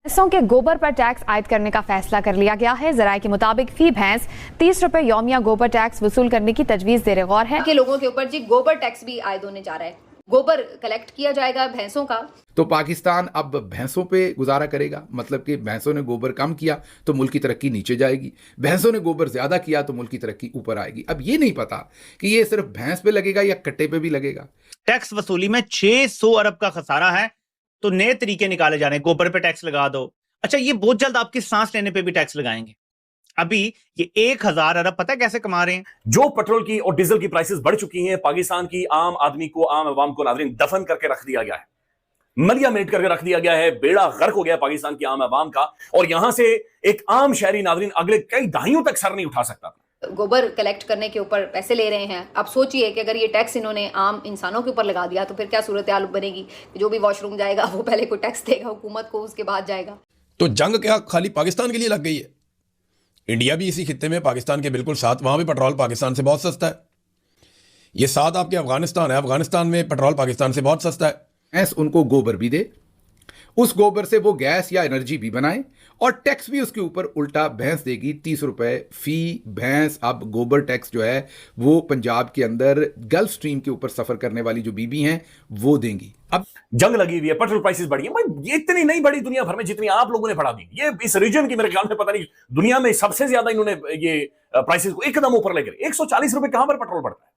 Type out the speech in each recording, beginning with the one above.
भैंसों के गोबर पर टैक्स आयद करने का फैसला कर लिया गया है। जराये के मुताबिक फी भैंस 30 रुपए यौमिया गोबर टैक्स वसूल करने की तजवीज ज़ेर गौर है। के लोगों के ऊपर जी गोबर टैक्स भी आयद होने जा रहा है। गोबर कलेक्ट किया जाएगा भैंसों का। तो पाकिस्तान अब भैंसों पे गुजारा करेगा, मतलब कि भैंसों ने गोबर कम किया तो मुल्क की तरक्की नीचे जाएगी, भैंसों ने गोबर ज्यादा किया तो मुल्क की तरक्की ऊपर आएगी। अब ये नहीं पता कि ये सिर्फ भैंस पे लगेगा या कट्टे पे भी लगेगा। टैक्स वसूली में 600 अरब का खसारा है, तो नए तरीके निकाले जा रहे हैं। गोबर पे टैक्स लगा दो। अच्छा, ये बहुत जल्द आपकी सांस लेने पे भी टैक्स लगाएंगे। अभी ये 1000 अरब पता है कैसे कमा रहे हैं? जो पेट्रोल की और डीजल की प्राइसेस बढ़ चुकी हैं, पाकिस्तान की आम आदमी को, आम अवाम को नाज़रीन दफन करके रख दिया गया है, मलिया मेट करके रख दिया गया है। बेड़ा गर्क हो गया पाकिस्तान की आम अवाम का, और यहां से एक आम शहरी नाज़रीन अगले कई दहाइयों तक सर नहीं उठा सकता। गोबर कलेक्ट करने के ऊपर पैसे ले रहे हैं। अब सोचिए कि अगर ये टैक्स इन्होंने आम इंसानों के ऊपर लगा दिया तो फिर क्या सूरत हाल बनेगी। जो भी वॉशरूम जाएगा वो पहले कोई टैक्स देगा हुकूमत को, उसके बाद जाएगा। तो जंग क्या खाली पाकिस्तान के लिए लग गई है? इंडिया भी इसी खित्ते में पाकिस्तान के बिल्कुल साथ, वहां भी पेट्रोल पाकिस्तान से बहुत सस्ता है। ये साथ आपके अफगानिस्तान है, अफगानिस्तान में पेट्रोल पाकिस्तान से बहुत सस्ता है। भैंस उनको गोबर भी दे, उस गोबर से वो गैस या एनर्जी भी बनाए, और टैक्स भी उसके ऊपर उल्टा भैंस देगी 30 रुपए फी भैंस। अब गोबर टैक्स जो है वो पंजाब के अंदर गल्फ स्ट्रीम के ऊपर सफर करने वाली जो बीबी हैं वो देंगी। अब जंग लगी हुई है, पेट्रोल प्राइसेस बढ़ी है भाई, ये इतनी नहीं बढ़ी दुनिया भर में जितनी आप लोगों ने बढ़ा दी। ये इस रीजन की मेरे ख्याल में पता नहीं दुनिया में सबसे ज्यादा इन्होंने ये प्राइसेस को एकदम ऊपर लेकर 140 रुपए कहां पर पेट्रोल बढ़ता है,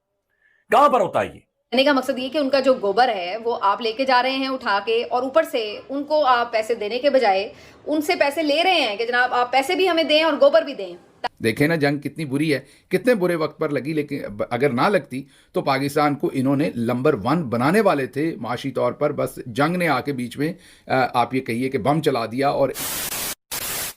कहां पर होता है ये? कहने का मकसद ये कि उनका जो गोबर है वो आप लेके जा रहे हैं उठा के, और ऊपर से उनको आप पैसे देने के बजाय उनसे पैसे ले रहे हैं कि जनाब आप पैसे भी हमें दें और गोबर भी दें। देखें ना जंग कितनी बुरी है, कितने बुरे वक्त पर लगी, लेकिन अगर ना लगती तो पाकिस्तान को इन्होंने नंबर 1 बनाने वाले थे माशी तौर पर। बस जंग ने आके बीच में आप ये कहिए कि बम चला दिया। और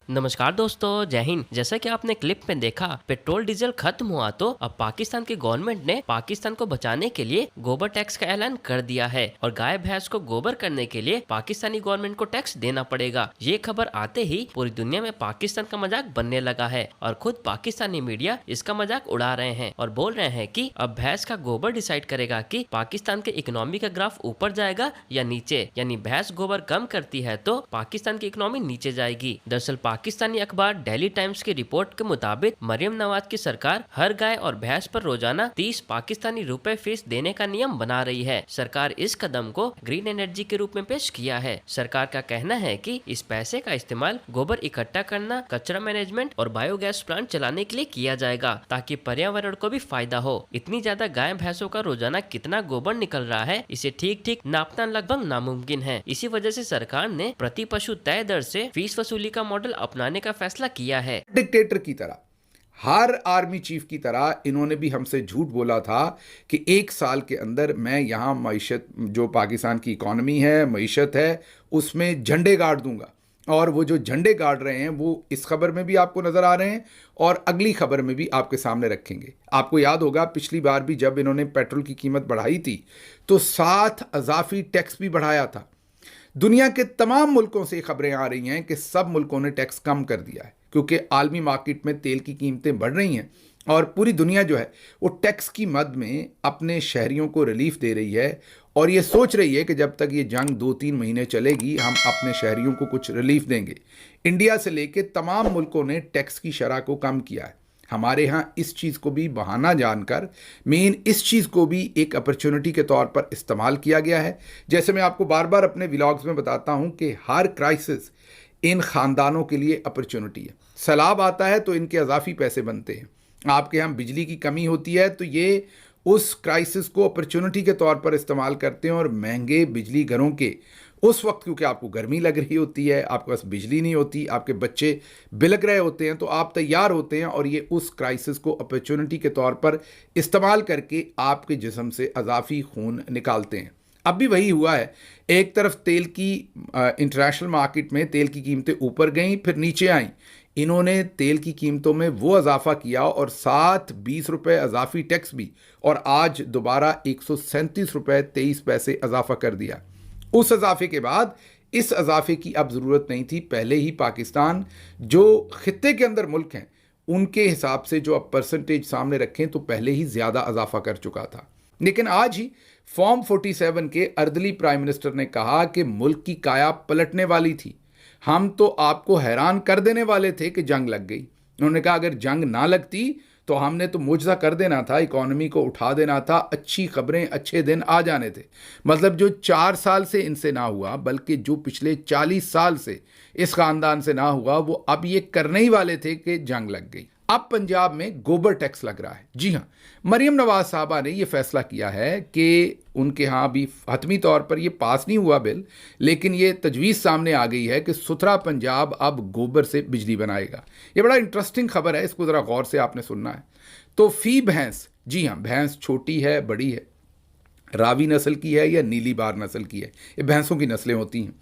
नमस्कार दोस्तों, जय हिंद। जैसा कि आपने क्लिप में देखा, पेट्रोल डीजल खत्म हुआ तो अब पाकिस्तान की गवर्नमेंट ने पाकिस्तान को बचाने के लिए गोबर टैक्स का ऐलान कर दिया है, और गाय भैंस को गोबर करने के लिए पाकिस्तानी गवर्नमेंट को टैक्स देना पड़ेगा। ये खबर आते ही पूरी दुनिया में पाकिस्तान का मजाक बनने लगा है, और खुद पाकिस्तानी मीडिया इसका मजाक उड़ा रहे हैं और बोल रहे हैं कि अब भैंस का गोबर डिसाइड करेगा कि पाकिस्तान के इकोनॉमी का ग्राफ ऊपर जाएगा या नीचे। यानी भैंस गोबर कम करती है तो पाकिस्तान की इकोनॉमी नीचे जाएगी। दरअसल पाकिस्तानी अखबार डेली टाइम्स की रिपोर्ट के मुताबिक मरियम नवाज की सरकार हर गाय और भैंस पर रोजाना 30 पाकिस्तानी रुपए फीस देने का नियम बना रही है। सरकार इस कदम को ग्रीन एनर्जी के रूप में पेश किया है। सरकार का कहना है कि इस पैसे का इस्तेमाल गोबर इकट्ठा करना, कचरा मैनेजमेंट और बायोगैस प्लांट चलाने के लिए किया जाएगा, ताकि पर्यावरण को भी फायदा हो। इतनी ज्यादा गाय भैंसों का रोजाना कितना गोबर निकल रहा है, इसे ठीक ठीक नापना लगभग नामुमकिन है। इसी वजह से सरकार ने प्रति पशु तय दर से फीस वसूली का मॉडल अपनाने का फैसला किया है। डिक्टेटर की तरह, हर आर्मी चीफ की तरह इन्होंने भी हमसे झूठ बोला था कि 1 साल के अंदर मैं यहां मईशत, जो पाकिस्तान की इकॉनमी है, मईशत है, उसमें झंडे गाड़ दूंगा। और वो जो झंडे गाड़ रहे हैं वो इस खबर में भी आपको नजर आ रहे हैं और अगली खबर में भी आपके सामने रखेंगे। आपको याद होगा पिछली बार भी जब इन्होंने पेट्रोल की कीमत बढ़ाई थी तो साथ अजाफी टैक्स भी बढ़ाया था। दुनिया के तमाम मुल्कों से खबरें आ रही हैं कि सब मुल्कों ने टैक्स कम कर दिया है, क्योंकि आलमी मार्केट में तेल की कीमतें बढ़ रही हैं और पूरी दुनिया जो है वो टैक्स की मद में अपने शहरियों को रिलीफ दे रही है, और ये सोच रही है कि जब तक ये जंग 2-3 महीने चलेगी हम अपने शहरियों को कुछ रिलीफ देंगे। इंडिया से लेके तमाम मुल्कों ने टैक्स की शरह को कम किया है। हमारे यहाँ इस चीज़ को भी बहाना जानकर, मेन इस चीज़ को भी एक अपॉर्चुनिटी के तौर पर इस्तेमाल किया गया है। जैसे मैं आपको बार बार अपने व्लॉग्स में बताता हूँ कि हर क्राइसिस इन ख़ानदानों के लिए अपॉर्चुनिटी है। सैलाब आता है तो इनके अजाफी पैसे बनते हैं। आपके यहाँ बिजली की कमी होती है तो ये उस क्राइसिस को अपॉर्चुनिटी के तौर पर इस्तेमाल करते हैं, और महंगे बिजली घरों के उस वक्त, क्योंकि आपको गर्मी लग रही होती है, आपके पास बिजली नहीं होती, आपके बच्चे बिलक रहे होते हैं, तो आप तैयार होते हैं और ये उस क्राइसिस को अपॉर्चुनिटी के तौर पर इस्तेमाल करके आपके जिस्म से अजाफी खून निकालते हैं। अब भी वही हुआ है। एक तरफ तेल की इंटरनेशनल मार्केट में तेल की कीमतें ऊपर गईं, फिर नीचे आईं। इन्होंने तेल की कीमतों में वो इजाफा किया और साथ 20 रुपये अजाफी टैक्स भी, और आज दोबारा 137 रुपये 23 पैसे इजाफा कर दिया। उस इजाफे के बाद इस इजाफे की अब ज़रूरत नहीं थी। पहले ही पाकिस्तान जो खित्ते के अंदर मुल्क हैं उनके हिसाब से जो अब परसेंटेज सामने रखें तो पहले ही ज़्यादा इजाफा कर चुका था। लेकिन आज ही फॉर्म 47 के अर्दली प्राइम मिनिस्टर ने कहा कि मुल्क की काया पलटने वाली थी। हम तो आपको हैरान कर देने वाले थे कि जंग लग गई। उन्होंने कहा अगर जंग ना लगती तो हमने तो मुआवजा कर देना था, इकॉनमी को उठा देना था, अच्छी खबरें, अच्छे दिन आ जाने थे। मतलब जो 4 साल से इनसे ना हुआ, बल्कि जो पिछले 40 साल से इस ख़ानदान से ना हुआ, वो अब ये करने ही वाले थे कि जंग लग गई। अब पंजाब में गोबर टैक्स लग रहा है। जी हाँ, मरियम नवाज साहबा ने यह फैसला किया है कि उनके यहाँ अभी हतमी तौर पर यह पास नहीं हुआ बिल, लेकिन ये तजवीज़ सामने आ गई है कि सुथरा पंजाब अब गोबर से बिजली बनाएगा। ये बड़ा इंटरेस्टिंग खबर है, इसको ज़रा गौर से आपने सुनना है। तो फी भैंस, जी हाँ, भैंस छोटी है, बड़ी है, रावी नस्ल की है या नीली बार नस्ल की है, ये भैंसों की नस्लें होती हैं,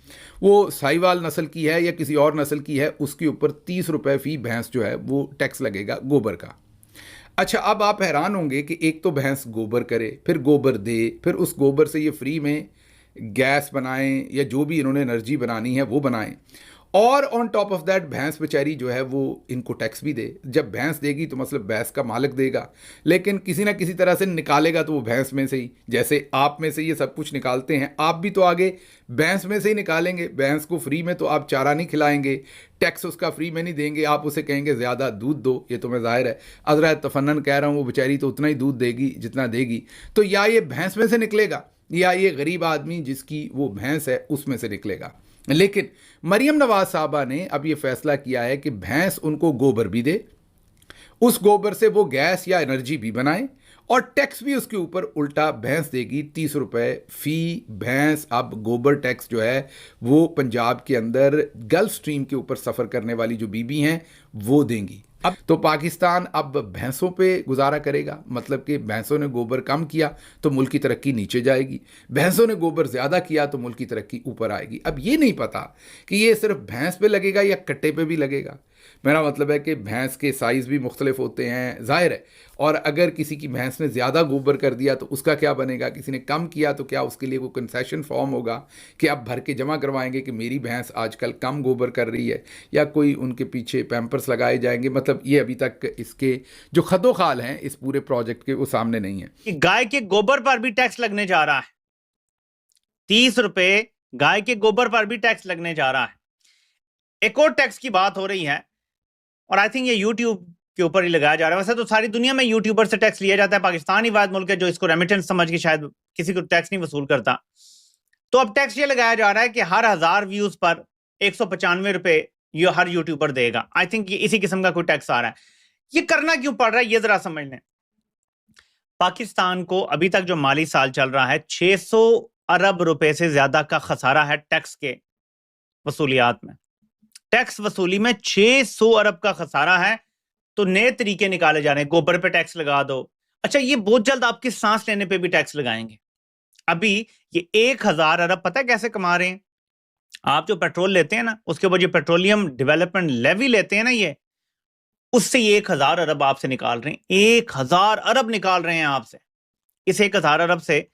वो साहिवाल नस्ल की है या किसी और नस्ल की है, उसके ऊपर 30 रुपये फ़ी भैंस जो है वो टैक्स लगेगा गोबर का। अच्छा, अब आप हैरान होंगे कि एक तो भैंस गोबर करे, फिर गोबर दे, फिर उस गोबर से ये फ्री में गैस बनाएं या जो भी इन्होंने एनर्जी बनानी है वो बनाएं, और ऑन टॉप ऑफ दैट भैंस बेचारी जो है वो इनको टैक्स भी दे। जब भैंस देगी तो मतलब भैंस का मालिक देगा, लेकिन किसी ना किसी तरह से निकालेगा तो वो भैंस में से ही, जैसे आप में से ये सब कुछ निकालते हैं, आप भी तो आगे भैंस में से ही निकालेंगे। भैंस को फ्री में तो आप चारा नहीं खिलाएंगे, टैक्स उसका फ्री में नहीं देंगे, आप उसे कहेंगे ज़्यादा दूध दो। ये तो मैं ज़ाहिर है अज़रा तफन्नन कह रहा हूँ, वो बेचारी तो उतना ही दूध देगी जितना देगी। तो या ये भैंस में से निकलेगा या ये गरीब आदमी जिसकी वो भैंस है उसमें से निकलेगा। लेकिन मरियम नवाज साहबा ने अब ये फैसला किया है कि भैंस उनको गोबर भी दे, उस गोबर से वो गैस या एनर्जी भी बनाए, और टैक्स भी उसके ऊपर उल्टा भैंस देगी 30 रुपये फ़ी भैंस। अब गोबर टैक्स जो है वो पंजाब के अंदर गल्फ स्ट्रीम के ऊपर सफ़र करने वाली जो बीबी हैं वो देंगी। अब तो पाकिस्तान अब भैंसों पे गुजारा करेगा, मतलब कि भैंसों ने गोबर कम किया तो मुल्क की तरक्की नीचे जाएगी, भैंसों ने गोबर ज़्यादा किया तो मुल्क की तरक्की ऊपर आएगी। अब ये नहीं पता कि ये सिर्फ भैंस पे लगेगा या कट्टे पे भी लगेगा। मेरा मतलब है कि भैंस के साइज़ भी मुख्तलिफ होते हैं, ज़ाहिर है, और अगर किसी की भैंस ने ज़्यादा गोबर कर दिया तो उसका क्या बनेगा, किसी ने कम किया तो क्या उसके लिए वो कंसेशन फॉर्म होगा कि आप भर के जमा करवाएंगे कि मेरी भैंस आजकल कम गोबर कर रही है, या कोई उनके पीछे पैम्पर्स लगाए जाएंगे। मतलब ये अभी तक इसके जो खदोखाल हैं इस पूरे प्रोजेक्ट के वो सामने नहीं है। कि गाय के गोबर पर भी टैक्स लगने जा रहा है, 30 रुपए गाय के गोबर पर भी टैक्स लगने जा रहा है। एक और टैक्स की बात हो रही है, और आई थिंक ये यूट्यूब के ऊपर ही लगाया जा रहा है। वैसे तो सारी दुनिया में यूट्यूबर से टैक्स लिया जाता है, पाकिस्तान ही वाहिद मुल्क है जो इसको रेमिटेंस समझ के शायद किसी को टैक्स नहीं वसूल करता। तो अब टैक्स ये लगाया जा रहा है कि हर 1000 व्यूज पर 195 रुपए ये हर यूट्यूबर देगा। आई थिंक ये इसी किस्म का कोई टैक्स आ रहा है। ये करना क्यों पड़ रहा है ये जरा समझ लें। पाकिस्तान को अभी तक जो माली साल चल रहा है 600 अरब रुपए से ज्यादा का खसारा है टैक्स के वसूलियात में। टैक्स वसूली में 600 अरब का खसारा है, तो नए तरीके निकाले जा रहे हैं। गोबर पे टैक्स लगा दो। अच्छा, ये बहुत जल्द आपकी सांस लेने पे भी टैक्स लगाएंगे। अभी ये 1000 अरब पता है कैसे कमा रहे हैं? आप जो पेट्रोल लेते हैं ना, उसके ऊपर जो पेट्रोलियम डेवलपमेंट लेवी लेते हैं ना, ये उससे ये 1000 अरब आपसे निकाल रहे हैं। 1000 अरब निकाल रहे हैं आपसे। इस 1000 अरब से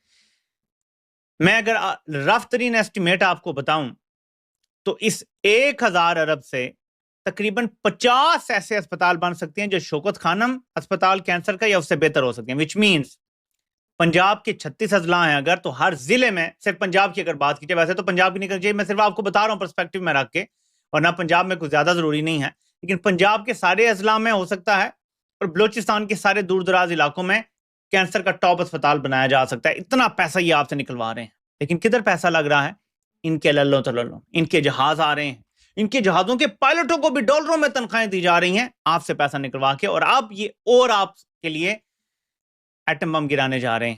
मैं अगर रफ तरीन एस्टिमेट आपको बताऊं तो इस 1000 अरब से तकरीबन 50 ऐसे अस्पताल बन सकते हैं जो शौकत खानम अस्पताल कैंसर का या उससे बेहतर हो सकते हैं। विच मीन्स पंजाब के 36 अजला हैं अगर, तो हर जिले में, सिर्फ पंजाब की अगर बात कीजिए, वैसे तो पंजाब की नहीं करनी चाहिए, मैं सिर्फ आपको बता रहा हूं पर्सपेक्टिव में रख के, वरना पंजाब में कुछ ज्यादा जरूरी नहीं है, लेकिन पंजाब के सारे अजला में हो सकता है, और बलोचिस्तान के सारे दूर दराज इलाकों में कैंसर का टॉप अस्पताल बनाया जा सकता है। इतना पैसा ये आपसे निकलवा रहे हैं। लेकिन किधर पैसा लग रहा है? इनके लल्लो तल्लो, इनके जहाज आ रहे हैं, इनके जहाजों के पायलटों को भी डॉलरों में तनख्वाहें दी जा रही हैं आपसे पैसा निकलवा के, और अब ये और आपके लिए एटम बम गिराने जा रहे हैं।